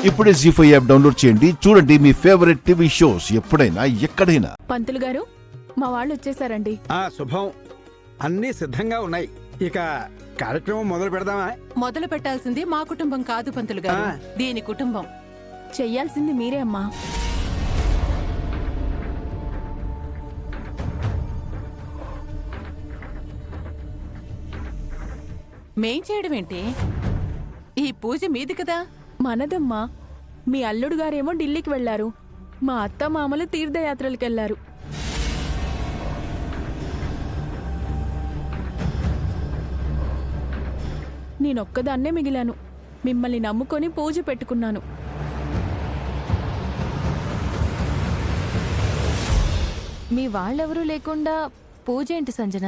ఇప్పుడే జీ5 app download చేయండి. చూడండి మీ ఫేవరెట్ టీవీ షోస్ ఎప్పుడైనా ఎక్కడైనా. పంతులు గారు, మా వాళ్ళు వచ్చేసారండి. శుభం. అన్నీ సిద్ధంగా ఉన్నాయి. ఇక కార్యక్రమం మొదలు పెడదామా? మొదలు పెట్టాల్సింది మా కుటుంబం కాదు పంతులు గారు, దీని కుటుంబం. చెయ్యాల్సింది మీరే అమ్మా. మేం చేయడం ఏంటి? ఈ పూజ మీది కదా. మనదమ్మా. మీ అల్లుడు గారేమో ఢిల్లీకి వెళ్లారు, మా అత్త మామలు తీర్థయాత్రలకెళ్లారు. నేనొక్కదాన్నే మిగిలాను. మిమ్మల్ని నమ్ముకొని పూజ పెట్టుకున్నాను. మీ వాళ్ళెవరూ లేకుండా పూజ ఏంటి సంజన?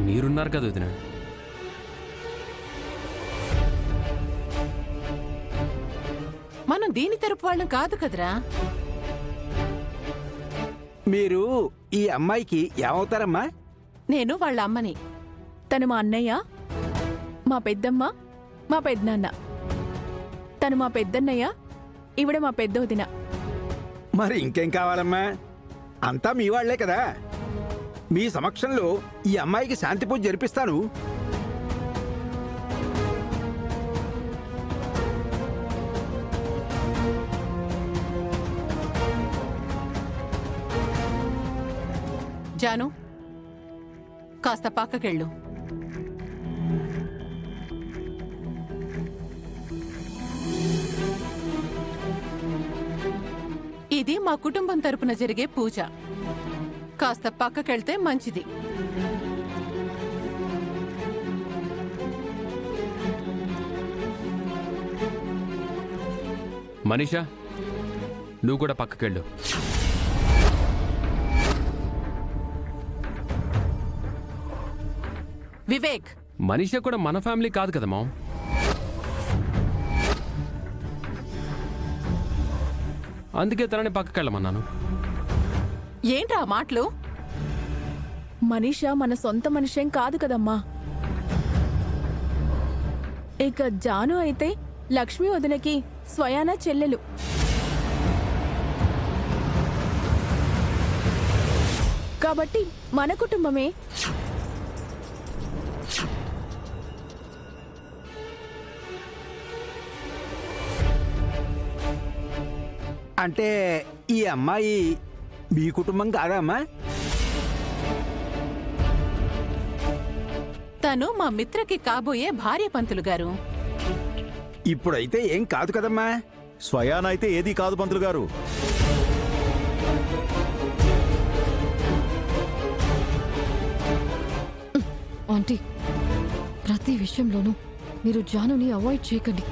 మీరున్నారు కదా వదిన. మనం దీని తరపు వాళ్ళం కాదు కదరా. మీరు ఈ అమ్మాయికి ఏమవుతారమ్మా? నేను వాళ్ళ అమ్మని. తను మా అన్నయ్య, మా పెద్దమ్మ, మా పెద్దనాన్న. తను మా పెద్దన్నయ్య, ఈవిడ మా పెద్దవదిన. మరి ఇంకేం కావాలమ్మా? అంతా మీ వాళ్లే కదా. మీ సమక్షంలో ఈ అమ్మాయికి శాంతి పూజ జరిపిస్తాను. జాను, కాస్త పక్కకెళ్ళు. ఇది మా కుటుంబం తరపున జరిగే పూజ. కాస్త పక్కకెళ్తే మంచిది. మనీషా, నువ్వు కూడా పక్కకెళ్ళు. వివేక్, మనీషా కూడా మన ఫ్యామిలీ కాదు కదా మామ్. అందుకే తనని పక్కకెళ్ళమన్నాను. ఏంట్రా మాటలు? మనీషా మన సొంత మనిషేం కాదు కదమ్మా. ఇక జాను అయితే లక్ష్మీ వదినకి స్వయాన చెల్లెలు. కాబట్టి మన కుటుంబమే. అంటే ఈ అమ్మాయి మీ కుటుంబం కాదా అమ్మా? తను మా మిత్రకి కాబోయే భార్య పంతులు గారు. ఇప్పుడైతే ఏం కాదు కదమ్మా. స్వయానైతే ఏదీ కాదు పంతులు గారు. ఆంటీ, ప్రతి విషయంలోనూ మీరు జానుని అవాయిడ్ చేయకండి.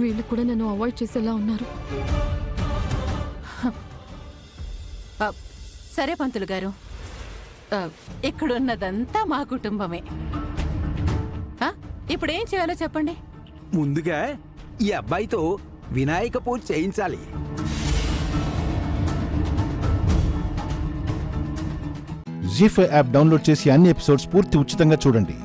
వీళ్ళు కూడా నన్ను అవాయిడ్ చేసేలా ఉన్నారు. సరే పంతులు గారు, ఇక్కడున్నదంతా మా కుటుంబమే. ఇప్పుడేం చేయాలో చెప్పండి. ముందుగా ఈ అబ్బాయితో వినాయక పూజ చేయించాలి. జీ5 యాప్ డౌన్లోడ్ చేసి అన్ని ఎపిసోడ్స్ పూర్తి ఉచితంగా చూడండి.